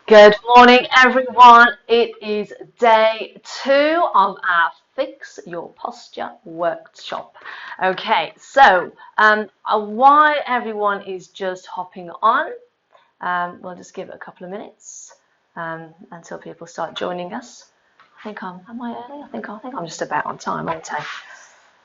Good morning, everyone. It is day 2 of our Fix Your Posture workshop. Okay, so while everyone is just hopping on, we'll just give it a couple of minutes until people start joining us. Am I early? I think I'm just about on time, aren't I?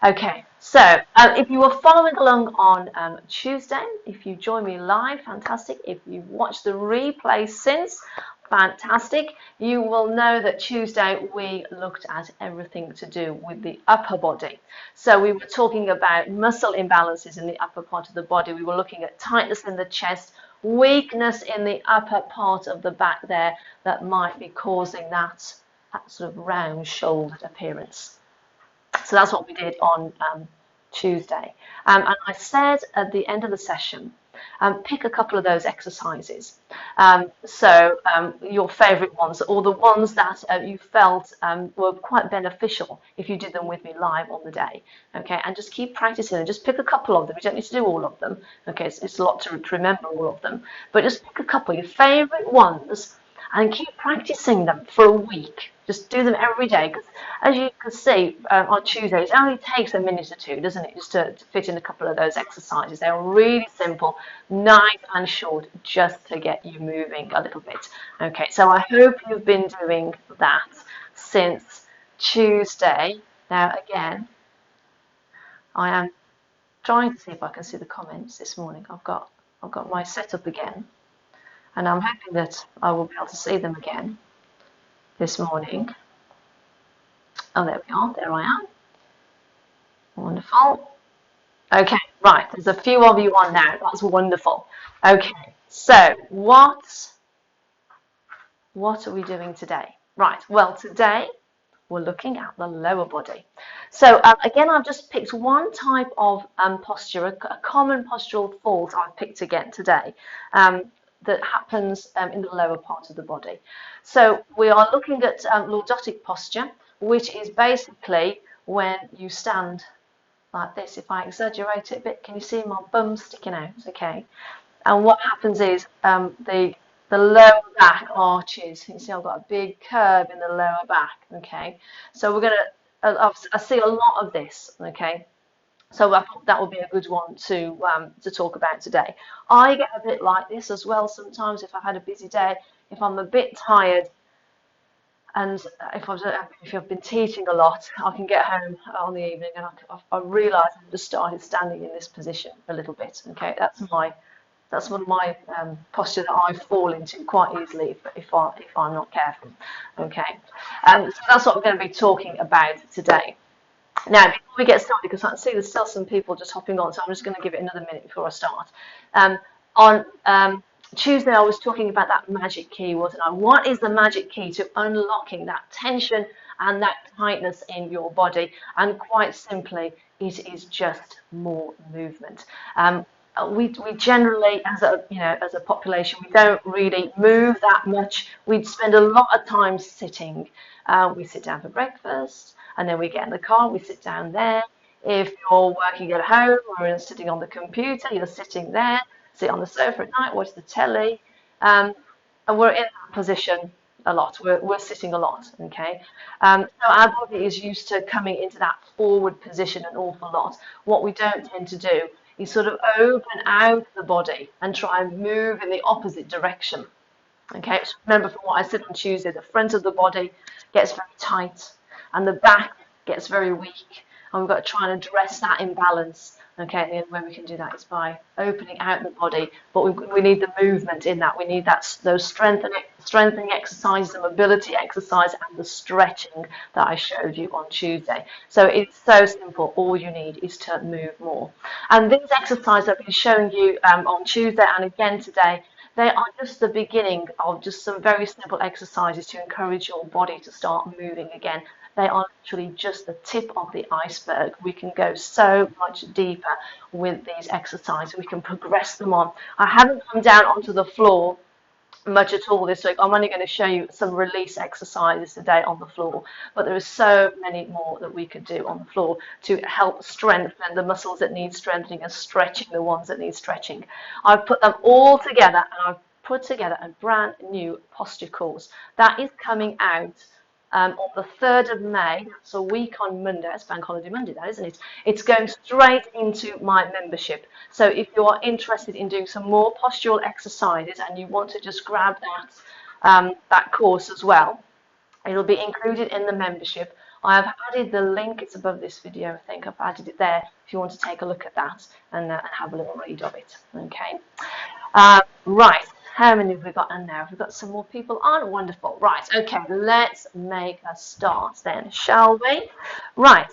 Okay, so if you were following along on Tuesday, if you joined me live, fantastic. If you've watched the replay since, fantastic. You will know that Tuesday we looked at everything to do with the upper body. So we were talking about muscle imbalances in the upper part of the body. We were looking at tightness in the chest, weakness in the upper part of the back there that might be causing that sort of round-shouldered appearance. So that's what we did on Tuesday. And I said at the end of the session, pick a couple of those exercises. Your favourite ones, or the ones that you felt were quite beneficial if you did them with me live on the day. Okay, and just keep practicing and just pick a couple of them. You don't need to do all of them. Okay, it's a lot to remember all of them, but just pick a couple, your favourite ones, and keep practicing them for a week. Just do them every day, because as you can see on Tuesday, it only takes a minute or two, doesn't it, just to fit in a couple of those exercises. They're really simple, nice and short, just to get you moving a little bit. Okay, so I hope you've been doing that since Tuesday. Now again, I am trying to see if I can see the comments this morning. I've got my setup again, and I'm hoping that I will be able to see them again this morning. Oh, there we are. There I am. Wonderful. Okay, right. There's a few of you on now. That's wonderful. Okay, so what are we doing today? Right. Well, today we're looking at the lower body. So again, I've just picked one type of posture, a common postural fault I've picked again today. That happens in the lower part of the body. So we are looking at lordotic posture, which is basically when you stand like this. If I exaggerate it a bit, can you see my bum sticking out? Okay. And what happens is the lower back arches. You can see I've got a big curve in the lower back. Okay. So we're going to, I see a lot of this. Okay. So I thought that would be a good one to talk about today. I get a bit like this as well sometimes if I've had a busy day, if I'm a bit tired, and if I've been teaching a lot, I can get home on the evening and I realise I've just started standing in this position a little bit. Okay, that's one of my posture that I fall into quite easily if I'm not careful. Okay, so that's what we're going to be talking about today. Now, before we get started, because I can see there's still some people just hopping on, so I'm just going to give it another minute before I start. On Tuesday, I was talking about that magic key, wasn't I? What is the magic key to unlocking that tension and that tightness in your body? And quite simply, it is just more movement. We generally, as a population, we don't really move that much. We spend a lot of time sitting. We sit down for breakfast, and then we get in the car, we sit down there. If you're working at home or you're sitting on the computer, you're sitting there, sit on the sofa at night, watch the telly, and we're in that position a lot. We're sitting a lot, okay? So our body is used to coming into that forward position an awful lot. What we don't tend to do is sort of open out the body and try and move in the opposite direction. Okay, so remember from what I said on Tuesday, the front of the body gets very tight and the back gets very weak, and we've got to try and address that imbalance. Okay, the only way we can do that is by opening out the body, but we need the movement in that. We need those strengthening exercises, the mobility exercise, and the stretching that I showed you on Tuesday. So it's so simple. All you need is to move more. And these exercises I've been showing you on Tuesday and again today, they are just the beginning of just some very simple exercises to encourage your body to start moving again. They are literally just the tip of the iceberg. We can go so much deeper with these exercises. We can progress them on. I haven't come down onto the floor much at all this week. I'm only going to show you some release exercises today on the floor, but there are so many more that we could do on the floor to help strengthen the muscles that need strengthening and stretching the ones that need stretching. I've put them all together and I've put together a brand new posture course that is coming out on the 3rd of May. That's a week on Monday. It's Bank Holiday Monday, that, isn't it? It's going straight into my membership. So if you are interested in doing some more postural exercises and you want to just grab that course as well, it'll be included in the membership. I have added the link. It's above this video, I think. I've added it there if you want to take a look at that and have a little read of it. Okay. Right. How many have we got on now? We've got some more people on. Wonderful. Right. Okay. Let's make a start then, shall we? Right.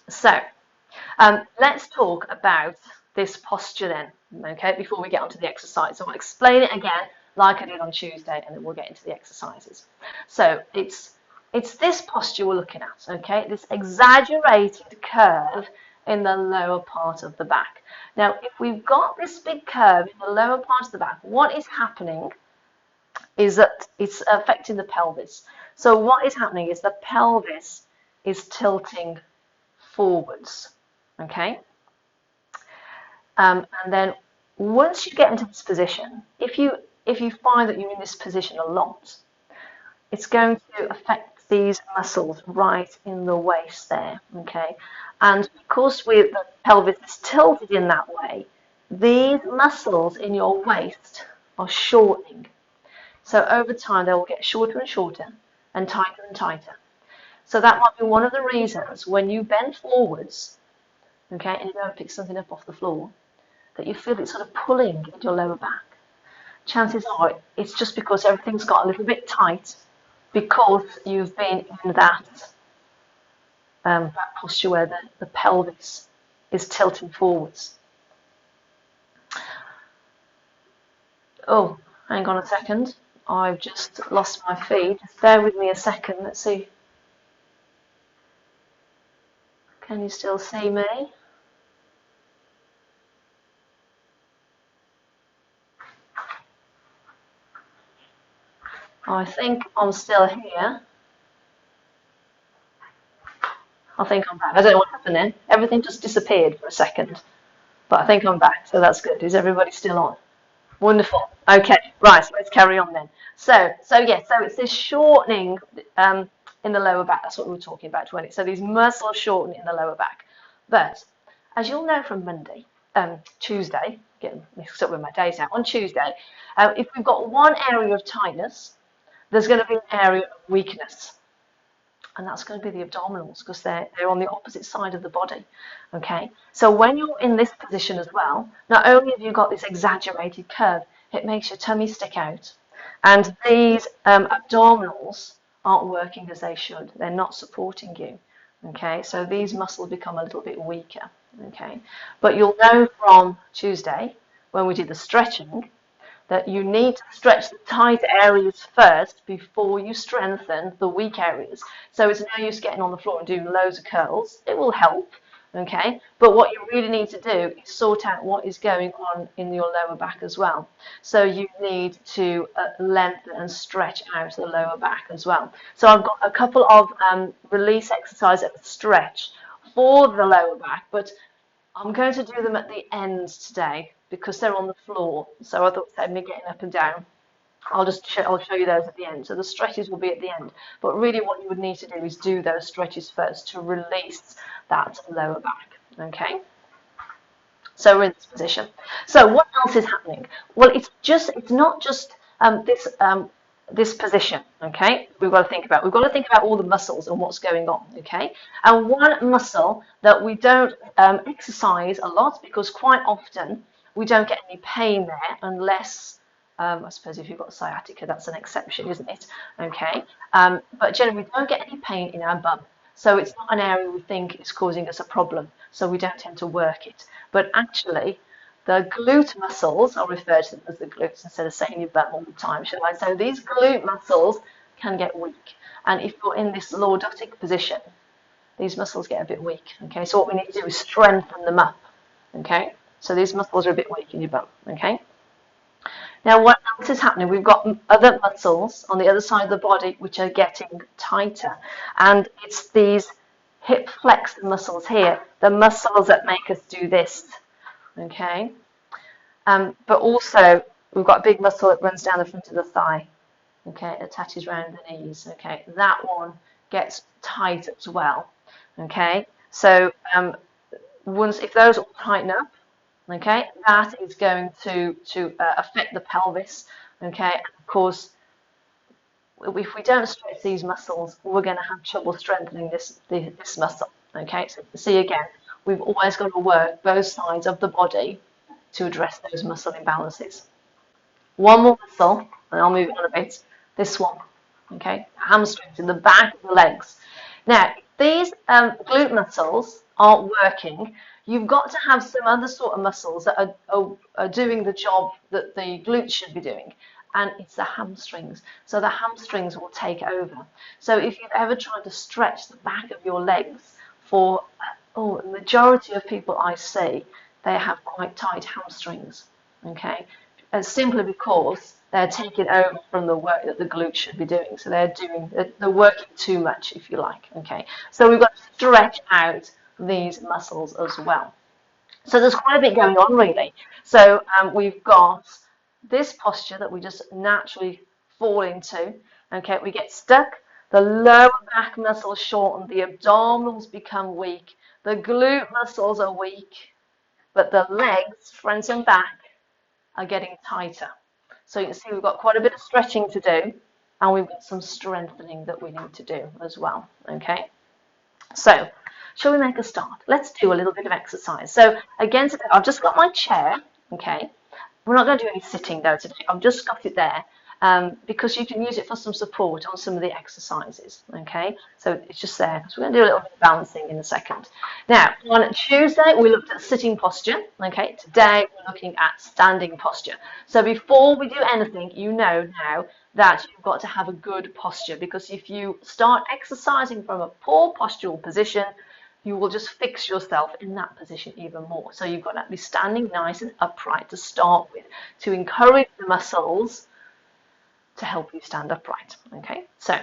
So, let's talk about this posture then, okay, before we get onto the exercise. So I'll explain it again like I did on Tuesday, and then we'll get into the exercises. So it's this posture we're looking at, okay, this exaggerated curve in the lower part of the back. Now, if we've got this big curve in the lower part of the back, what is happening is that it's affecting the pelvis. So what is happening is the pelvis is tilting forwards, okay? And then once you get into this position, if you find that you're in this position a lot, it's going to affect these muscles right in the waist there, okay? And because the pelvis is tilted in that way, these muscles in your waist are shortening. So over time, they will get shorter and shorter and tighter and tighter. So that might be one of the reasons when you bend forwards, okay, and you go and pick something up off the floor, that you feel it sort of pulling at your lower back. Chances are it's just because everything's got a little bit tight because you've been in that posture where the pelvis is tilting forwards. Oh, hang on a second. I've just lost my feed. Just bear with me a second. Let's see. Can you still see me? I think I'm still here. I think I'm back. I don't know what happened then. Everything just disappeared for a second. But I think I'm back, so that's good. Is everybody still on? Wonderful. Okay, right, so let's carry on then. So it's this shortening in the lower back. That's what we were talking about, wasn't it? So these muscles shorten in the lower back. But as you'll know from Tuesday, getting mixed up with my days now, on Tuesday, if we've got one area of tightness, there's going to be an area of weakness. And that's going to be the abdominals because they're on the opposite side of the body, okay? So when you're in this position as well, not only have you got this exaggerated curve, it makes your tummy stick out. And these abdominals aren't working as they should. They're not supporting you, okay? So these muscles become a little bit weaker, okay? But you'll know from Tuesday, when we did the stretching, that you need to stretch the tight areas first before you strengthen the weak areas. So it's no use getting on the floor and doing loads of curls. It will help, okay? But what you really need to do is sort out what is going on in your lower back as well. So you need to lengthen and stretch out the lower back as well. So I've got a couple of release exercises and stretch for the lower back, but I'm going to do them at the end today because they're on the floor. So I thought instead of me getting up and down, I'll show you those at the end. So the stretches will be at the end. But really what you would need to do is do those stretches first to release that lower back. Okay? So we're in this position. So what else is happening? Well, it's not just this position, okay, we've got to think about. We've got to think about all the muscles and what's going on, okay? And one muscle that we don't exercise a lot because quite often we don't get any pain there unless, I suppose if you've got sciatica, that's an exception, isn't it? Okay, but generally we don't get any pain in our bum. So it's not an area we think is causing us a problem, so we don't tend to work it. But actually, the glute muscles, I'll refer to them as the glutes instead of saying your bum all the time, shall I? So these glute muscles can get weak. And if you're in this lordotic position, these muscles get a bit weak, okay? So what we need to do is strengthen them up, okay? So these muscles are a bit weak in your bum, okay? Now what else is happening? We've got other muscles on the other side of the body which are getting tighter. And it's these hip flexor muscles here, the muscles that make us do this. Okay, but also we've got a big muscle that runs down the front of the thigh. Okay, it attaches around the knees. Okay, that one gets tight as well. Okay, so once if those all tighten up, okay, that is going to affect the pelvis. Okay, and of course, if we don't stretch these muscles, we're going to have trouble strengthening this muscle. Okay, so see again, we've always got to work both sides of the body to address those muscle imbalances. One more muscle, and I'll move it on a bit. This one, okay, hamstrings in the back of the legs. Now, if these glute muscles aren't working, you've got to have some other sort of muscles that are doing the job that the glutes should be doing, and it's the hamstrings. So the hamstrings will take over. So if you've ever tried to stretch the back of your legs for, the majority of people I see, they have quite tight hamstrings, okay? And simply because they're taking over from the work that the glutes should be doing. So they're working too much, if you like, okay? So we've got to stretch out these muscles as well. So there's quite a bit going on, really. So we've got this posture that we just naturally fall into, okay? We get stuck, the lower back muscles shorten, the abdominals become weak, the glute muscles are weak, but the legs, front and back, are getting tighter. So you can see we've got quite a bit of stretching to do, and we've got some strengthening that we need to do as well, okay? So, shall we make a start? Let's do a little bit of exercise. So, again, today, I've just got my chair, okay? We're not going to do any sitting, though, today. I've just got it there because you can use it for some support on some of the exercises, okay? So, it's just there. So, we're going to do a little bit of balancing in a second. Now, on Tuesday, we looked at sitting posture, okay? Today, we're looking at standing posture. So, before we do anything, you know now that you've got to have a good posture, because if you start exercising from a poor postural position, you will just fix yourself in that position even more. So you've got to be standing nice and upright to start with, to encourage the muscles to help you stand upright. Okay, so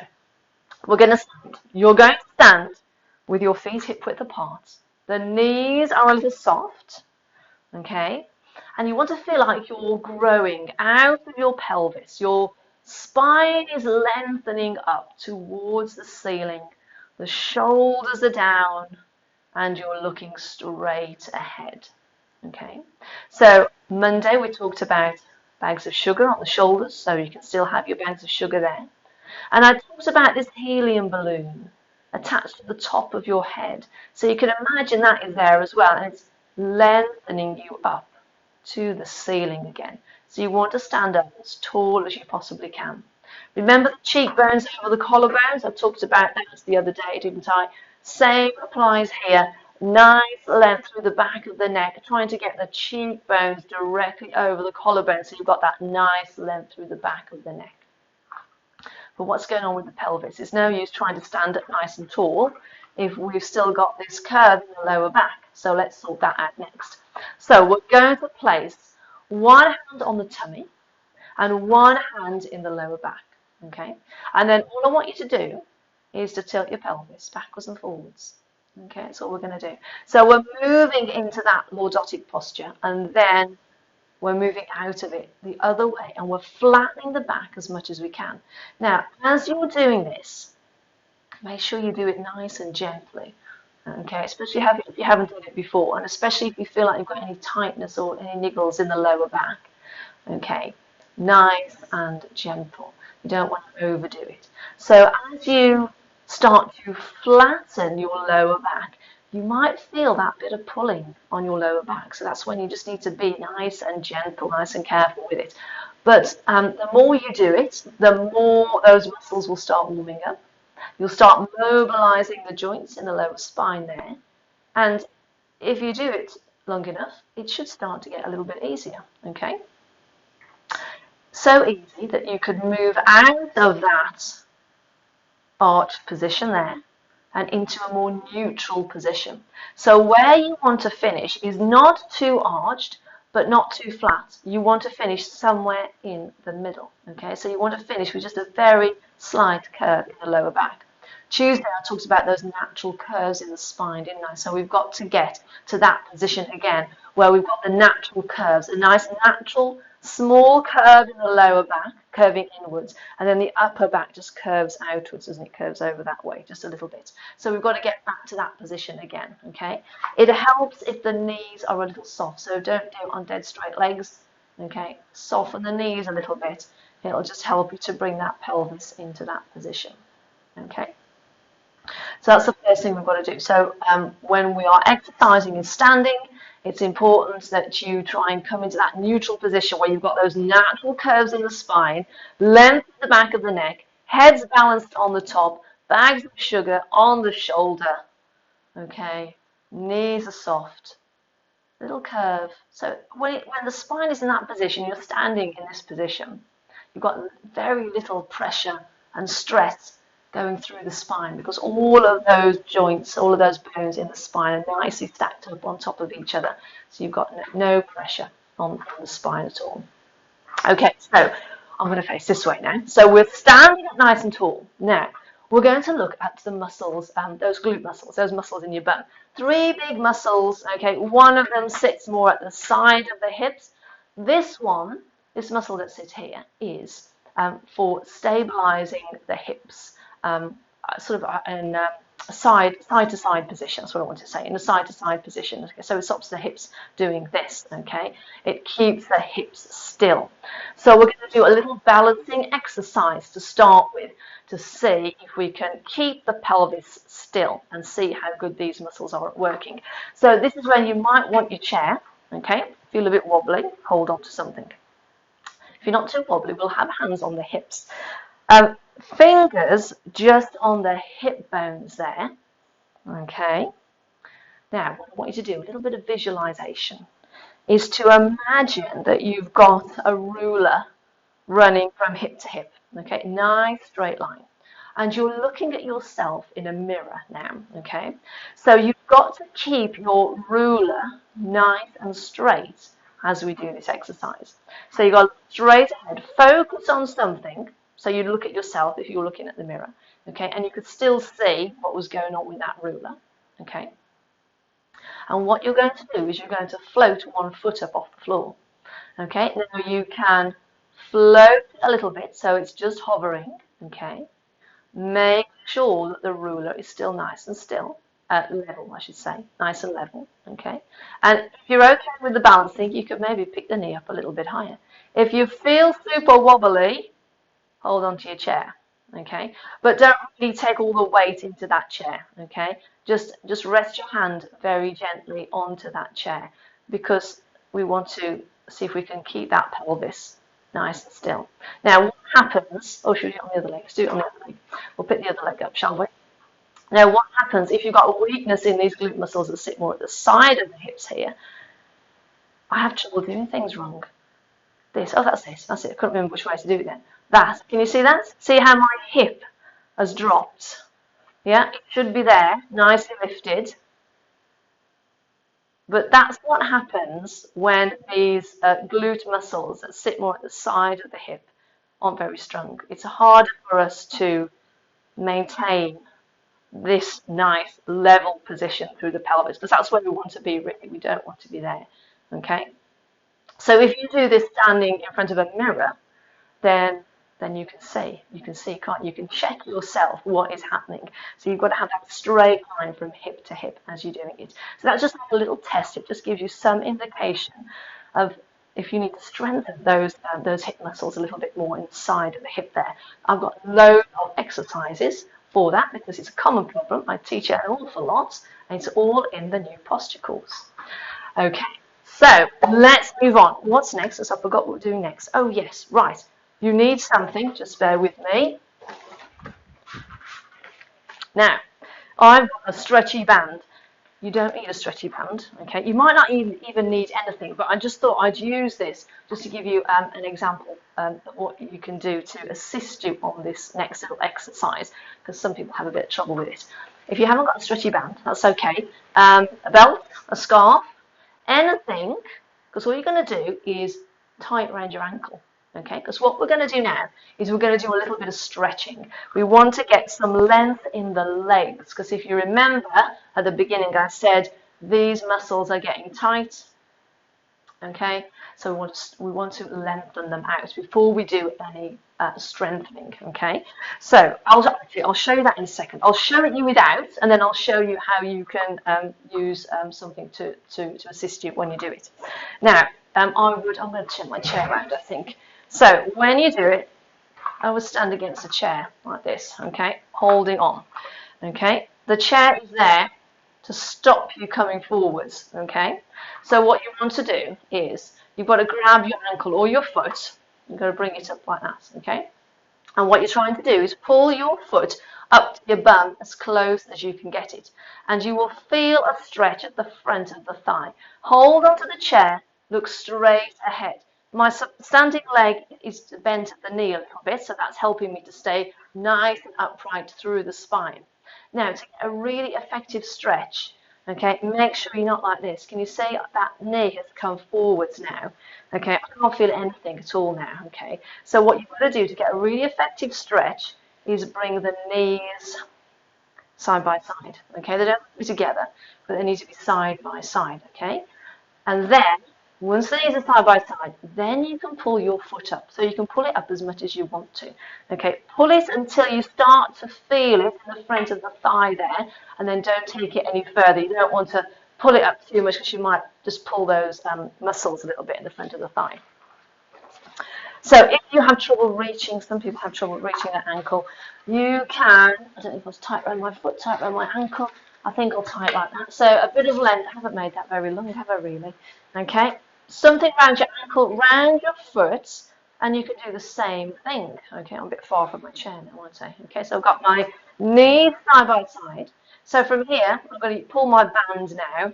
we're going to stand. You're going to stand with your feet hip width apart. The knees are a little soft, okay, and you want to feel like you're growing out of your pelvis. Your spine is lengthening up towards the ceiling. The shoulders are down, and you're looking straight ahead. Okay, so Monday we talked about bags of sugar on the shoulders, so you can still have your bags of sugar there. And I talked about this helium balloon attached to the top of your head. So you can imagine that is there as well, and it's lengthening you up to the ceiling again. So you want to stand up as tall as you possibly can. Remember the cheekbones over the collarbones? I talked about that the other day, didn't I? Same applies here. Nice length through the back of the neck, trying to get the cheekbones directly over the collarbone, so you've got that nice length through the back of the neck. But what's going on with the pelvis? It's no use trying to stand up nice and tall if we've still got this curve in the lower back. So let's sort that out next. So we're going to place one hand on the tummy and one hand in the lower back. Okay, and then all I want you to do is to tilt your pelvis backwards and forwards. Okay, that's all we're going to do. So we're moving into that lordotic posture, and then we're moving out of it the other way, and we're flattening the back as much as we can. Now, as you're doing this, make sure you do it nice and gently. Okay, especially if you haven't done it before, and especially if you feel like you've got any tightness or any niggles in the lower back. Okay, nice and gentle. You don't want to overdo it. So as you start to flatten your lower back, you might feel that bit of pulling on your lower back. So that's when you just need to be nice and gentle, nice and careful with it. But the more you do it, the more those muscles will start warming up. You'll start mobilizing the joints in the lower spine there. And if you do it long enough, it should start to get a little bit easier, okay? So easy that you could move out of that arched position there and into a more neutral position. So where you want to finish is not too arched, but not too flat. You want to finish somewhere in the middle, okay? So you want to finish with just a very slight curve in the lower back. Tuesday I talked about those natural curves in the spine, didn't I? So we've got to get to that position again where we've got the natural curves, a nice natural Small curve in the lower back, curving inwards, and then the upper back just curves outwards, doesn't it? Curves over that way, just a little bit. So we've got to get back to that position again, okay? It helps if the knees are a little soft, so don't do it on dead straight legs, okay? Soften the knees a little bit. It'll just help you to bring that pelvis into that position, okay? So that's the first thing we've got to do. So when we are exercising and standing, it's important that you try and come into that neutral position where you've got those natural curves in the spine, length at the back of the neck, head's balanced on the top, bags of sugar on the shoulder, okay? Knees are soft, little curve. So when the spine is in that position, you're standing in this position, you've got very little pressure and stress going through the spine because all of those joints, all of those bones in the spine are nicely stacked up on top of each other. So you've got no pressure on the spine at all. Okay, so I'm going to face this way now. So we're standing up nice and tall. Now, we're going to look at the muscles, those glute muscles, those muscles in your butt. 3 big muscles, okay, one of them sits more at the side of the hips. This muscle that sits here is for stabilizing the hips. Sort of in a side-to-side position. That's what I want to say. In a side-to-side position. Okay, so it stops the hips doing this. Okay, it keeps the hips still. So we're going to do a little balancing exercise to start with to see if we can keep the pelvis still and see how good these muscles are at working. So this is where you might want your chair. Okay, feel a bit wobbly. Hold on to something. If you're not too wobbly, we'll have hands on the hips. Fingers just on the hip bones there, okay? Now, what I want you to do, a little bit of visualization, is to imagine that you've got a ruler running from hip to hip, okay? Nice straight line. And you're looking at yourself in a mirror now, okay? So you've got to keep your ruler nice and straight as we do this exercise. So you've got to look straight ahead, focus on something. So you look at yourself if you're looking at the mirror, okay, and you could still see what was going on with that ruler, okay. And what you're going to do is you're going to float one foot up off the floor, okay. Now you can float a little bit, so it's just hovering, okay. Make sure that the ruler is still nice and still, level, I should say, nice and level, okay. And if you're okay with the balancing, you could maybe pick the knee up a little bit higher. If you feel super wobbly, hold on to your chair, okay? But don't really take all the weight into that chair, okay? Just rest your hand very gently onto that chair because we want to see if we can keep that pelvis nice and still. Now, what happens, should we do it on the other leg? Let's do it on the other leg. We'll pick the other leg up, shall we? Now, what happens if you've got a weakness in these glute muscles that sit more at the side of the hips here? I have trouble doing things wrong. That's this. That's it. I couldn't remember which way to do it then. That. Can you see that? See how my hip has dropped? Yeah, it should be there, nicely lifted. But that's what happens when these glute muscles that sit more at the side of the hip aren't very strong. It's harder for us to maintain this nice level position through the pelvis because that's where we want to be, really. We don't want to be there. Okay? So if you do this standing in front of a mirror, then you can see, can't you? You can check yourself what is happening. So you've got to have that straight line from hip to hip as you're doing it. So that's just like a little test. It just gives you some indication of if you need to strengthen those hip muscles a little bit more inside of the hip there. I've got loads of exercises for that because it's a common problem. I teach it an awful lot, and it's all in the new posture course. Okay. So let's move on. What's next? As I forgot what we're doing next. Oh yes, right. You need something. Just bear with me. Now, I've got a stretchy band. You don't need a stretchy band, okay? You might not even need anything, but I just thought I'd use this just to give you an example of what you can do to assist you on this next little exercise, because some people have a bit of trouble with it. If you haven't got a stretchy band, that's okay. A belt, a scarf, anything, because all you're going to do is tighten around your ankle, okay? Because what we're going to do now is we're going to do a little bit of stretching. We want to get some length in the legs, because if you remember at the beginning I said these muscles are getting tight Okay, so we want to lengthen them out before we do any strengthening. Okay, so I'll show you that in a second. I'll show it you without, and then I'll show you how you can use something to assist you when you do it. Now, I'm going to turn my chair around, I think. So when you do it, I will stand against a chair like this. Okay, holding on. Okay, the chair is there to stop you coming forwards, okay? So what you want to do is you've got to grab your ankle or your foot. You've got to bring it up like that, okay? And what you're trying to do is pull your foot up to your bum as close as you can get it. And you will feel a stretch at the front of the thigh. Hold onto the chair, look straight ahead. My standing leg is bent at the knee a little bit, so that's helping me to stay nice and upright through the spine. Now, to get a really effective stretch, okay, make sure you're not like this. Can you see that knee has come forwards now? Okay, I can't feel anything at all now, okay? So what you've got to do to get a really effective stretch is bring the knees side by side, okay? They don't have to be together, but they need to be side by side, okay? And then, once the knees are side by side, then you can pull your foot up. So you can pull it up as much as you want to. Okay, pull it until you start to feel it in the front of the thigh there, and then don't take it any further. You don't want to pull it up too much because you might just pull those muscles a little bit in the front of the thigh. So if you have trouble reaching, some people have trouble reaching their ankle, you can, I don't know if I was tight around my foot, tight around my ankle, I think I'll tie it like that. So a bit of length, I haven't made that very long, have I really? Okay, something around your ankle, round your foot, and you can do the same thing. Okay, I'm a bit far from my chair now, aren't I? Okay, so I've got my knees side by side. So from here, I'm going to pull my band now,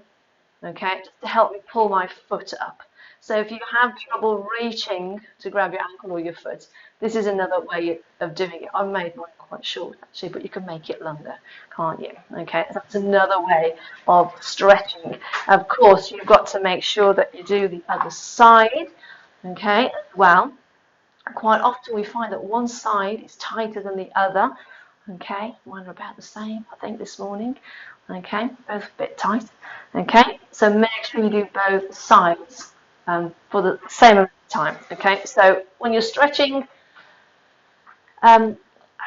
okay, just to help me pull my foot up. So if you have trouble reaching to grab your ankle or your foot, this is another way of doing it. I've made mine quite short actually, but you can make it longer, can't you? Okay, that's another way of stretching. Of course, you've got to make sure that you do the other side, okay, as well. Quite often we find that one side is tighter than the other. Okay, mine are about the same, I think, this morning. Okay, both a bit tight. Okay, so make sure you do both sides for the same amount of time. Okay, so when you're stretching, at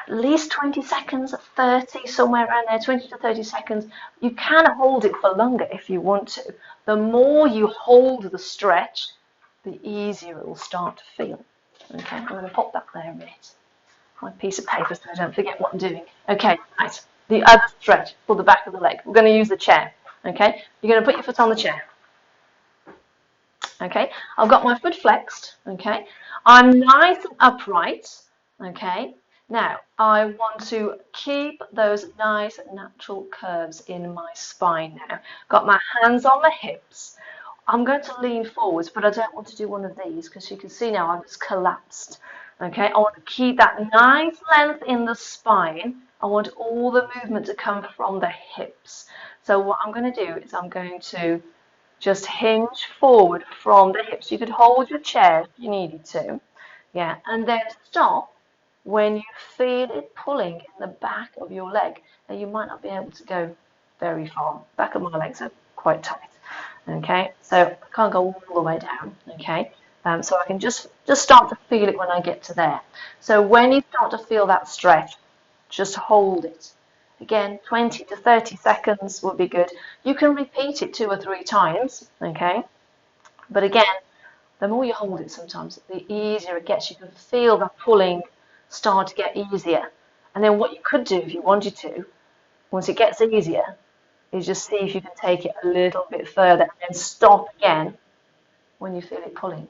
least 20 seconds, 30, somewhere around there, 20 to 30 seconds. You can hold it for longer if you want to. The more you hold the stretch, the easier it will start to feel. Okay, I'm going to pop that there a minute. My piece of paper so I don't forget what I'm doing. Okay, right. The other stretch for the back of the leg. We're going to use the chair. Okay, you're going to put your foot on the chair. Okay, I've got my foot flexed. Okay, I'm nice and upright. Okay, now I want to keep those nice natural curves in my spine now. Got my hands on my hips. I'm going to lean forwards, but I don't want to do one of these because you can see now I've just collapsed. Okay, I want to keep that nice length in the spine. I want all the movement to come from the hips. So what I'm going to do is I'm going to just hinge forward from the hips. You could hold your chair if you needed to. Yeah, and then stop when you feel it pulling in the back of your leg. Now you might not be able to go very far. Back of my legs are quite tight. Okay, so I can't go all the way down. Okay, so I can just start to feel it when I get to there. So when you start to feel that stretch, just hold it. Again, 20 to 30 seconds would be good. You can repeat it 2 or 3 times. Okay, but again, the more you hold it sometimes, the easier it gets. You can feel the pulling start to get easier. And then what you could do if you wanted to, once it gets easier, is just see if you can take it a little bit further and then stop again when you feel it pulling.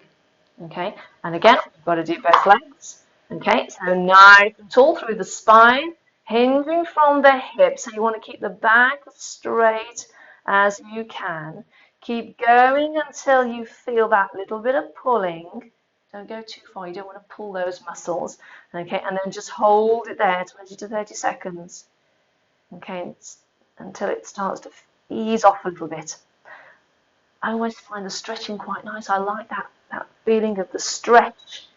Okay, and again, you've got to do both legs. Okay, so nice and tall through the spine, hinging from the hips. So you want to keep the back straight as you can. Keep going until you feel that little bit of pulling. Don't go too far, you don't want to pull those muscles. Okay, and then just hold it there 20 to 30 seconds. Okay, until it starts to ease off a little bit. I always find the stretching quite nice. I like that feeling of the stretch.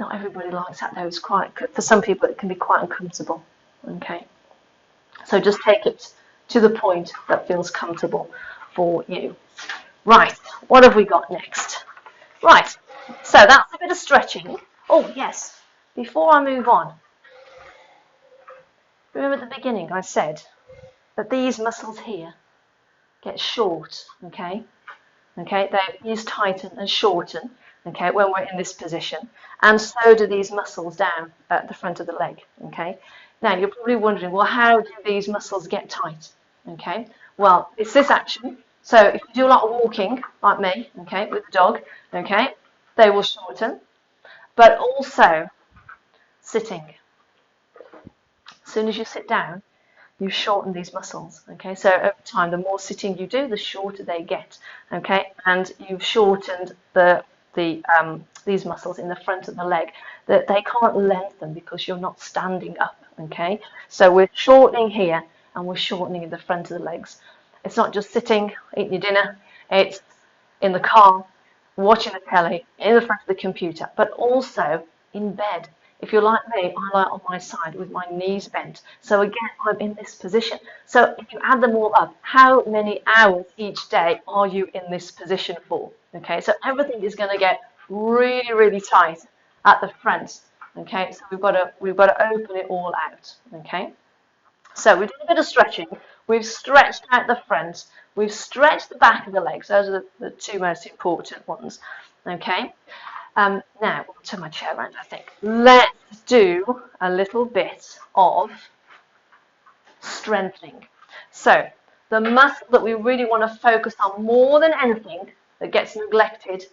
Not everybody likes that though. It's quite, for some people it can be quite uncomfortable. Okay, so just take it to the point that feels comfortable for you. Right, what have we got next? Right, so that's a bit of stretching. Oh, yes, before I move on, remember at the beginning I said that these muscles here get short, okay? Okay, they use tighten and shorten, okay, when we're in this position. And so do these muscles down at the front of the leg, okay? Now, you're probably wondering, well, how do these muscles get tight, okay? Well, it's this action. So if you do a lot of walking, like me, okay, with the dog, okay, they will shorten. But also sitting. As soon as you sit down, you shorten these muscles, okay? So over time, the more sitting you do, the shorter they get, okay? And you've shortened these muscles in the front of the leg, that they can't lengthen because you're not standing up, okay? So we're shortening here and we're shortening in the front of the legs. It's not just sitting, eating your dinner, it's in the car, watching the telly, in the front of the computer, but also in bed. If you're like me, I lie on my side with my knees bent. So again, I'm in this position. So if you add them all up, how many hours each day are you in this position for? Okay, so everything is going to get really, really tight at the front. Okay, so we've got to open it all out. Okay, so we've done a bit of stretching. We've stretched out the front. We've stretched the back of the legs. Those are the two most important ones. Okay. Now, I'll turn my chair around, I think. Let's do a little bit of strengthening. So, the muscle that we really want to focus on more than anything that gets neglected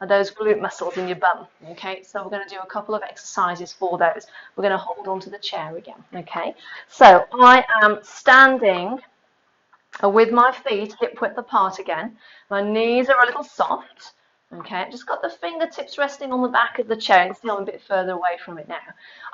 are those glute muscles in your bum. Okay, so we're going to do a couple of exercises for those. We're going to hold on to the chair again. Okay, so I am standing with my feet hip width apart again. My knees are a little soft. Okay, I've just got the fingertips resting on the back of the chair. You can see I'm a bit further away from it now.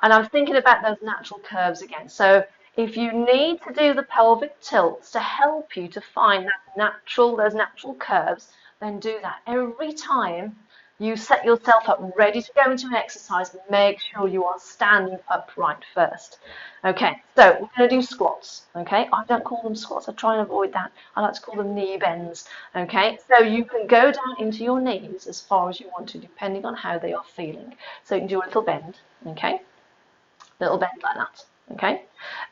And I'm thinking about those natural curves again. So if you need to do the pelvic tilts to help you to find those natural curves, then do that. Every time you set yourself up ready to go into an exercise, make sure you are standing upright first. Okay, so we're going to do squats. Okay, I don't call them squats. I try and avoid that. I like to call them knee bends. Okay, so you can go down into your knees as far as you want to, depending on how they are feeling. So you can do a little bend. Okay, little bend like that. Okay,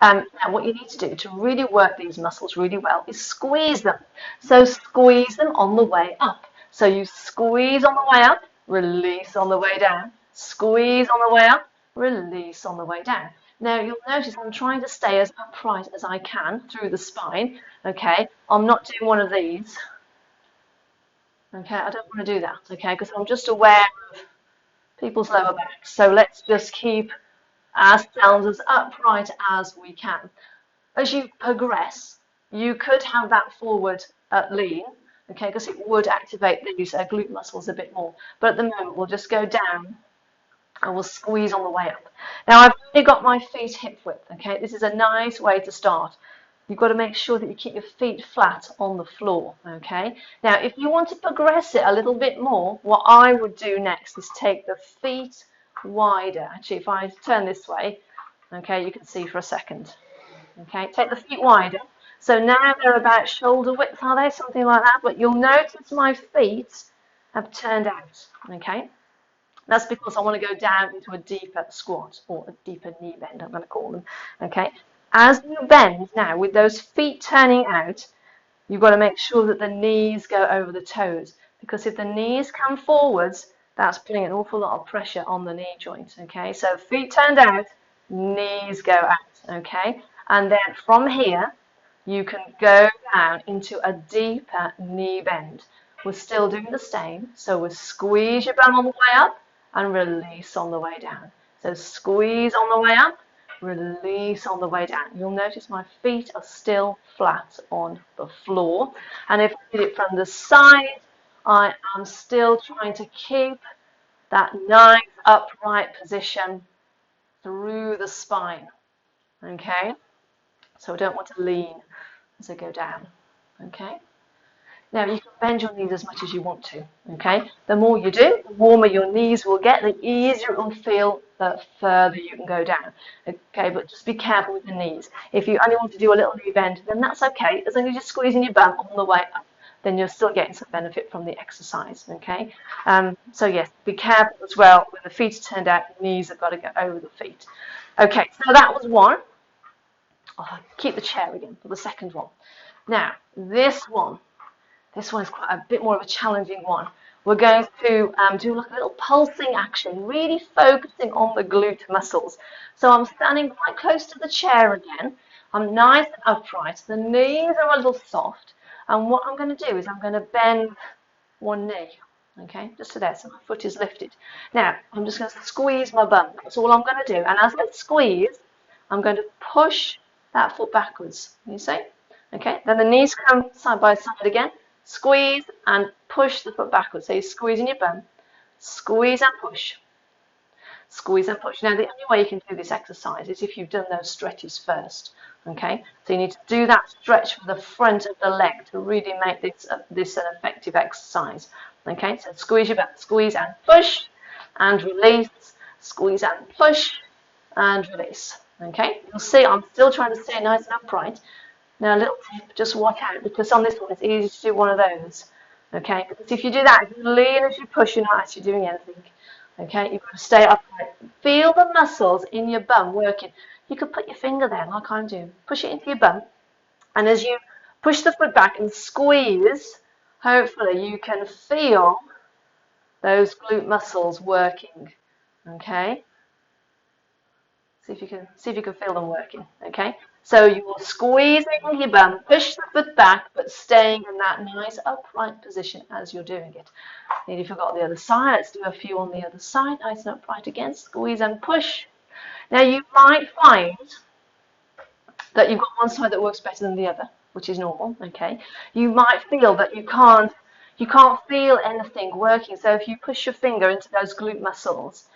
now what you need to do to really work these muscles really well is squeeze them. So squeeze them on the way up. So you squeeze on the way up, release on the way down, squeeze on the way up, release on the way down. Now you'll notice I'm trying to stay as upright as I can through the spine. Okay, I'm not doing one of these. Okay, I don't want to do that. Okay, because I'm just aware of people's lower backs. So let's just keep ourselves as upright as we can. As you progress, you could have that forward lean, okay, because it would activate these glute muscles a bit more. But at the moment, we'll just go down and we'll squeeze on the way up. Now, I've already got my feet hip width, okay? This is a nice way to start. You've got to make sure that you keep your feet flat on the floor, okay? Now, if you want to progress it a little bit more, what I would do next is take the feet wider. Actually, if I turn this way, okay, you can see for a second. Okay, take the feet wider. So now they're about shoulder width, are they? Something like that. But you'll notice my feet have turned out, okay? That's because I want to go down into a deeper squat or a deeper knee bend, I'm going to call them, okay? As you bend now, with those feet turning out, you've got to make sure that the knees go over the toes, because if the knees come forwards, that's putting an awful lot of pressure on the knee joint, okay? So feet turned out, knees go out, okay? And then from here, you can go down into a deeper knee bend. We're still doing the same, so we'll squeeze your bum on the way up and release on the way down. So squeeze on the way up, release on the way down. You'll notice my feet are still flat on the floor. And if I did it from the side, I am still trying to keep that nice upright position through the spine. Okay? So I don't want to lean as I go down. Okay? Now you can bend your knees as much as you want to, okay? The more you do, the warmer your knees will get, the easier it will feel, the further you can go down, okay? But just be careful with the knees. If you only want to do a little knee bend, then that's okay, as long as you're squeezing your bum on the way up. then you're still getting some benefit from the exercise, okay? So yes, be careful as well when the feet are turned out, your knees have got to go over the feet. Okay, so that was one. I'll keep the chair again for the second one. Now, this one is quite a bit more of a challenging one. We're going to do like a little pulsing action, really focusing on the glute muscles. So I'm standing quite close to the chair again. I'm nice and upright. The knees are a little soft. And what I'm going to do is I'm going to bend one knee. Okay, just to there, so my foot is lifted. Now, I'm just going to squeeze my bum. That's all I'm going to do. And as I squeeze, I'm going to push that foot backwards. You see? Okay, then the knees come side by side again. Squeeze and push the foot backwards. So you're squeezing your bum, squeeze and push, squeeze and push. Now the only way you can do this exercise is if you've done those stretches first. Okay, so you need to do that stretch for the front of the leg to really make this an effective exercise. Okay, so squeeze your bum, squeeze and push, and release, squeeze and push, and release. Okay, you'll see I'm still trying to stay nice and upright. Now a little tip, just watch out, because on this one it's easy to do one of those, okay? Because if you do that, if you lean as you push, you're not actually doing anything, okay? You've got to stay upright. Feel the muscles in your bum working. You could put your finger there like I'm doing. Push it into your bum, and as you push the foot back and squeeze, hopefully you can feel those glute muscles working, okay? See if you can feel them working, okay? So you're squeezing your bum, push the foot back, but staying in that nice upright position as you're doing it. And if you've got the other side, let's do a few on the other side, nice and upright again, squeeze and push. Now you might find that you've got one side that works better than the other, which is normal, okay? You might feel that you can't feel anything working, so if you push your finger into those glute muscles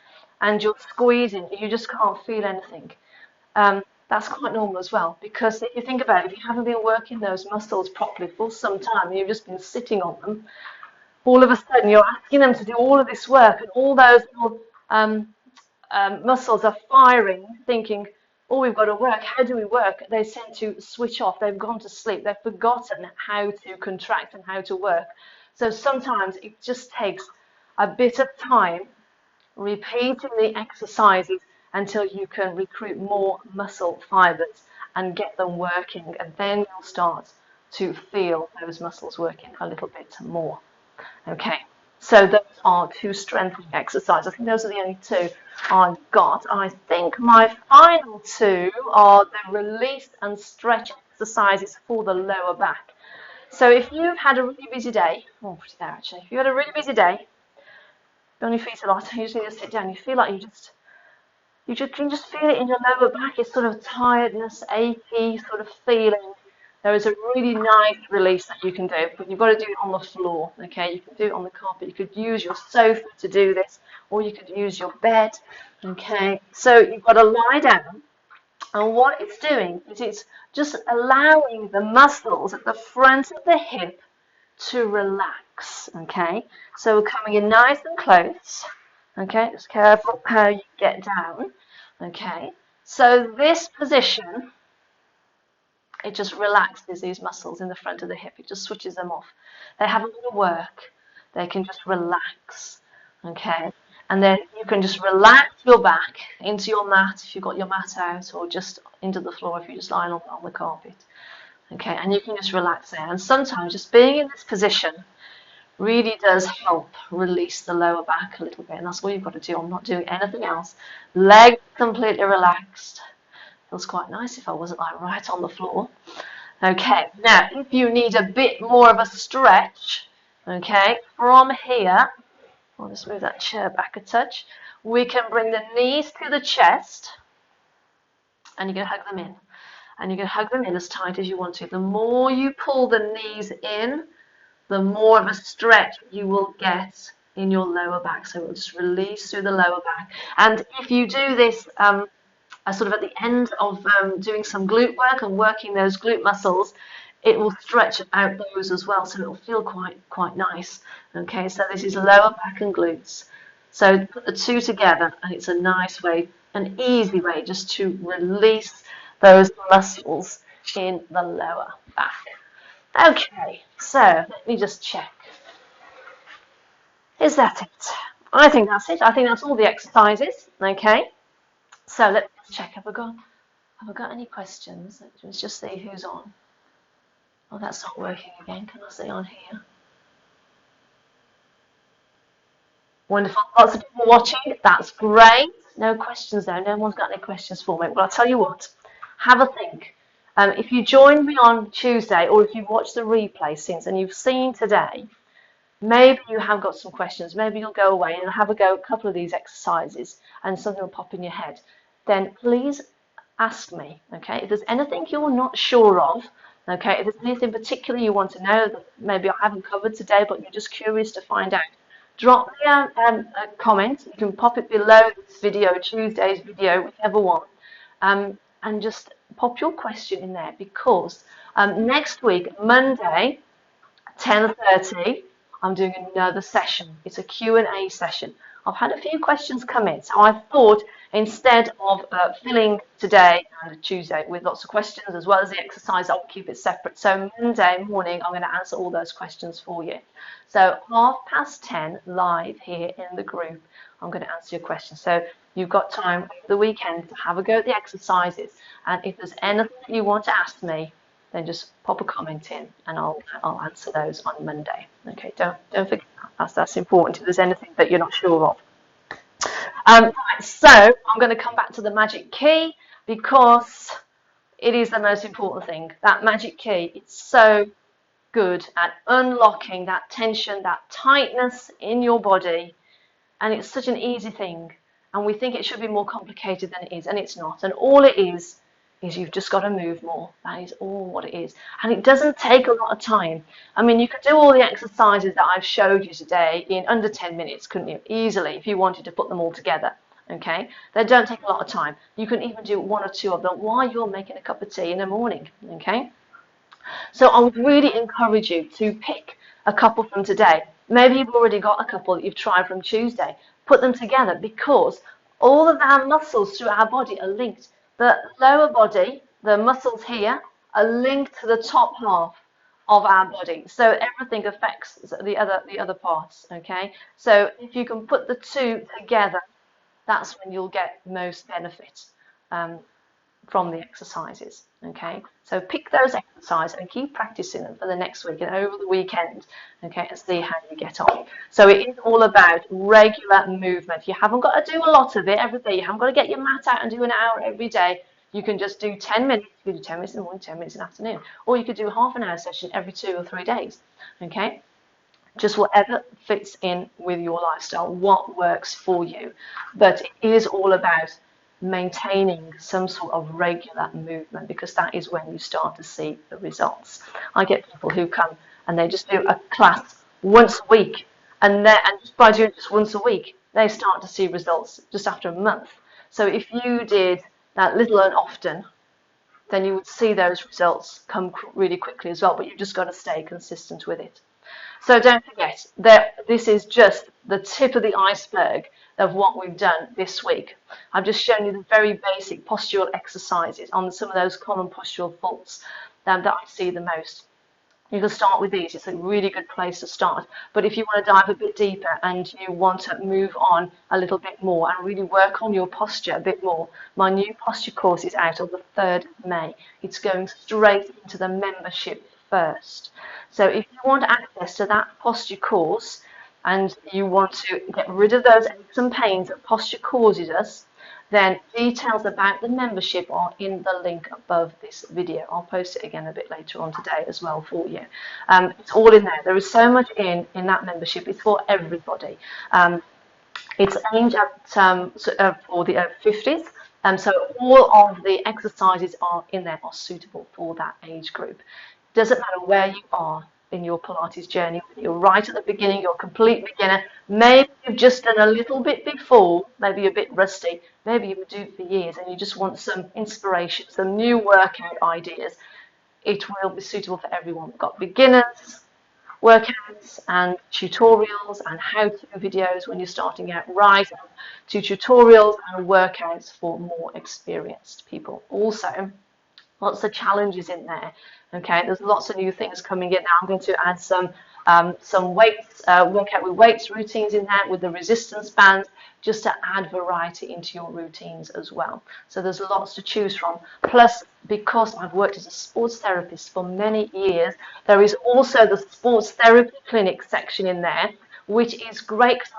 and you're squeezing, you just can't feel anything. That's quite normal as well, because if you think about it, if you haven't been working those muscles properly for some time and you've just been sitting on them, all of a sudden you're asking them to do all of this work, and all those little muscles are firing, thinking, oh, we've got to work. How do we work? They tend to switch off. They've gone to sleep. They've forgotten how to contract and how to work. So sometimes it just takes a bit of time repeating the exercises until you can recruit more muscle fibers and get them working, and then you'll start to feel those muscles working a little bit more. Okay, so those are two strengthening exercises. I think those are the only two I've got. I think my final two are the release and stretch exercises for the lower back. So if you've had a really busy day, put it there actually, if you had a really busy day, on your feet a lot, you just need to sit down, you feel like you can just feel it in your lower back. It's sort of tiredness, achy sort of feeling. There is a really nice release that you can do, but you've got to do it on the floor, okay? You can do it on the carpet. You could use your sofa to do this, or you could use your bed, okay? So you've got to lie down, and what it's doing is it's just allowing the muscles at the front of the hip to relax, okay? So we're coming in nice and close, okay? Just careful how you get down, okay? So this position, it just relaxes these muscles in the front of the hip. It just switches them off. They haven't got to work. They can just relax, okay? And then you can just relax your back into your mat if you've got your mat out, or just into the floor if you're just lying on the carpet. Okay, and you can just relax there. And sometimes just being in this position really does help release the lower back a little bit. And that's what you've got to do. I'm not doing anything else. Legs completely relaxed. Feels quite nice if I wasn't like right on the floor. Okay, now if you need a bit more of a stretch, okay, from here, I'll just move that chair back a touch. We can bring the knees to the chest, and you're going to hug them in. And you're going to hug them in as tight as you want to. The more you pull the knees in, the more of a stretch you will get in your lower back. So it will just release through the lower back. And if you do this sort of at the end of doing some glute work and working those glute muscles, it will stretch out those as well. So it will feel quite nice. Okay, so this is lower back and glutes. So put the two together, and it's a nice way, an easy way just to release those muscles in the lower back. Okay, so let me just check. Is that it? I think that's it. I think that's all the exercises. Okay, so let's check. Have I got any questions? Let's just see who's on. Oh, that's not working again. Can I see on here? Wonderful. Lots of people watching. That's great. No questions though. No one's got any questions for me. Well, I'll tell you what. Have a think. If you joined me on Tuesday, or if you've watched the replay since and you've seen today, maybe you have got some questions. Maybe you'll go away and have a go at a couple of these exercises and something will pop in your head. Then please ask me, okay? If there's anything you're not sure of, okay, if there's anything particular you want to know that maybe I haven't covered today, but you're just curious to find out, drop me a comment. You can pop it below this video, Tuesday's video, whichever one, and just pop your question in there because next week, Monday, 10:30, I'm doing another session. It's a Q&A session. I've had a few questions come in, so I thought instead of filling today and Tuesday with lots of questions as well as the exercise, I'll keep it separate. So Monday morning, I'm going to answer all those questions for you. So 10:30 live here in the group, I'm going to answer your questions. So you've got time over the weekend to have a go at the exercises. And if there's anything you want to ask me, then just pop a comment in and I'll answer those on Monday. Okay, don't forget that's important if there's anything that you're not sure of. Right, so I'm going to come back to the magic key because it is the most important thing. That magic key, it's so good at unlocking that tension, that tightness in your body, and it's such an easy thing. And we think it should be more complicated than it is, and it's not. And all it is you've just got to move more. That is all what it is. And it doesn't take a lot of time. I mean, you could do all the exercises that I've showed you today in under 10 minutes, couldn't you? Easily, if you wanted to put them all together. Okay? They don't take a lot of time. You can even do one or two of them while you're making a cup of tea in the morning. Okay? So I would really encourage you to pick a couple from today. Maybe you've already got a couple that you've tried from Tuesday. Put them together because all of our muscles through our body are linked. The lower body, the muscles here, are linked to the top half of our body. So everything affects the other parts, okay? So if you can put the two together, that's when you'll get most benefit from the exercises, okay? So pick those exercises and keep practicing them for the next week and over the weekend, okay, and see how you get on. So it is all about regular movement. You haven't got to do a lot of it every day. You haven't got to get your mat out and do an hour every day. You can just do 10 minutes. You could do 10 minutes in the morning, 10 minutes in the afternoon. Or you could do a half an hour session every 2 or 3 days, okay? Just whatever fits in with your lifestyle, what works for you. But it is all about maintaining some sort of regular movement because that is when you start to see the results. I get people who come and they just do a class once a week and just by doing just once a week they start to see results just after a month. So if you did that little and often, then you would see those results come really quickly as well, but you've just got to stay consistent with it. So don't forget that this is just the tip of the iceberg of what we've done this week. I've just shown you the very basic postural exercises on some of those common postural faults that I see the most. You can start with these. It's a really good place to start. But if you want to dive a bit deeper and you want to move on a little bit more and really work on your posture a bit more, my new posture course is out on the 3rd of May. It's going straight into the membership first. So if you want access to that posture course and you want to get rid of those aches and pains that posture causes us, then details about the membership are in the link above this video. I'll post it again a bit later on today as well for you. It's all in there. There is so much in that membership. It's for everybody. It's aimed at for the 50s. So all of the exercises are in there are suitable for that age group. Doesn't matter where you are in your Pilates journey. You're right at the beginning, you're a complete beginner. Maybe you've just done a little bit before, maybe you're a bit rusty, maybe you've been doing it for years and you just want some inspiration, some new workout ideas. It will be suitable for everyone. We've got beginners, workouts and tutorials and how-to videos when you're starting out, right to tutorials and workouts for more experienced people. Also, lots of challenges in there. Okay, there's lots of new things coming in now. I'm going to add some weights, workout with weights routines in there with the resistance bands, just to add variety into your routines as well. So there's lots to choose from. Plus, because I've worked as a sports therapist for many years, there is also the sports therapy clinic section in there, which is great because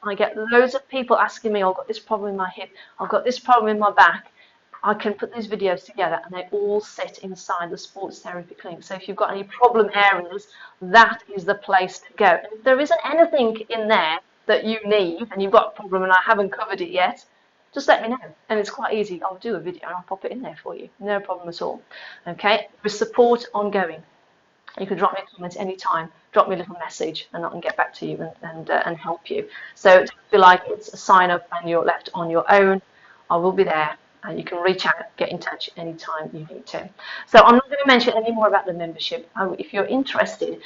I get loads of people asking me, I've got this problem in my hip, I've got this problem in my back. I can put these videos together and they all sit inside the sports therapy clinic. So if you've got any problem areas, that is the place to go. And if there isn't anything in there that you need and you've got a problem and I haven't covered it yet, just let me know. And it's quite easy. I'll do a video and I'll pop it in there for you. No problem at all. Okay, with support ongoing. You can drop me a comment anytime, drop me a little message, and I can get back to you and help you. So don't feel like it's a sign up and you're left on your own. I will be there, and you can reach out, get in touch anytime you need to. So I'm not going to mention any more about the membership. If you're interested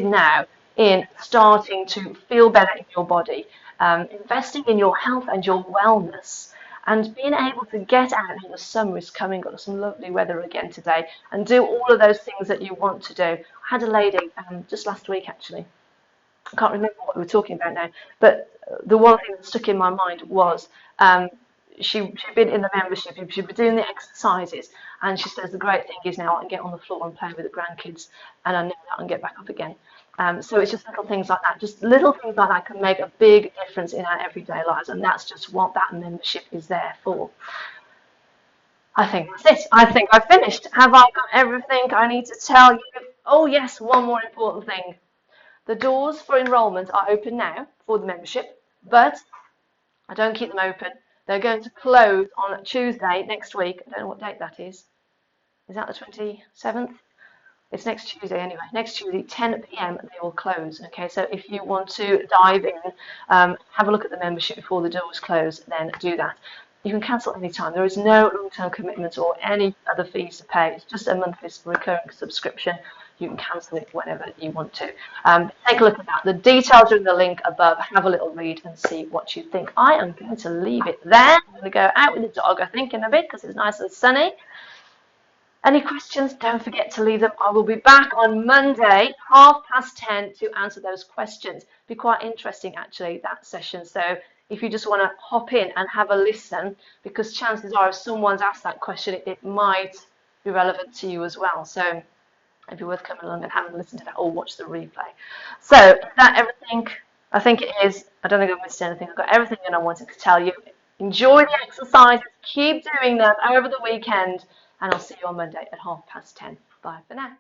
now in starting to feel better in your body, investing in your health and your wellness, and being able to get out, and the summer is coming, got some lovely weather again today, and do all of those things that you want to do. I had a lady just last week actually, I can't remember what we were talking about now, but the one thing that stuck in my mind was she'd been in the membership, she'd been doing the exercises, and she says the great thing is now I can get on the floor and play with the grandkids, and I know that I can get back up again. So it's just little things like that. Just little things like that can make a big difference in our everyday lives, and that's just what that membership is there for. I think that's it. I think I've finished. Have I got everything I need to tell you? Oh yes, one more important thing. The doors for enrolment are open now for the membership, but I don't keep them open. They're going to close on Tuesday next week. I don't know what date that is. Is that the 27th? It's next Tuesday anyway. Next Tuesday, 10 p.m. they will close. Okay, so if you want to dive in, have a look at the membership before the doors close, then do that. You can cancel any time. There is no long-term commitment or any other fees to pay. It's just a monthly recurring subscription. You can cancel it whenever you want to. Take a look at that. The details are in the link above. Have a little read and see what you think. I am going to leave it there. I'm going to go out with the dog, I think, in a bit because it's nice and sunny. Any questions, don't forget to leave them. I will be back on Monday, 10:30 to answer those questions. Be quite interesting, actually, that session. So if you just want to hop in and have a listen, because chances are if someone's asked that question, it might be relevant to you as well. So it'd be worth coming along and having a listen to that or watch the replay. So is that everything? I think it is. I don't think I've missed anything. I've got everything that I wanted to tell you. Enjoy the exercises. Keep doing them over the weekend. And I'll see you on Monday at 10:30. Bye for now.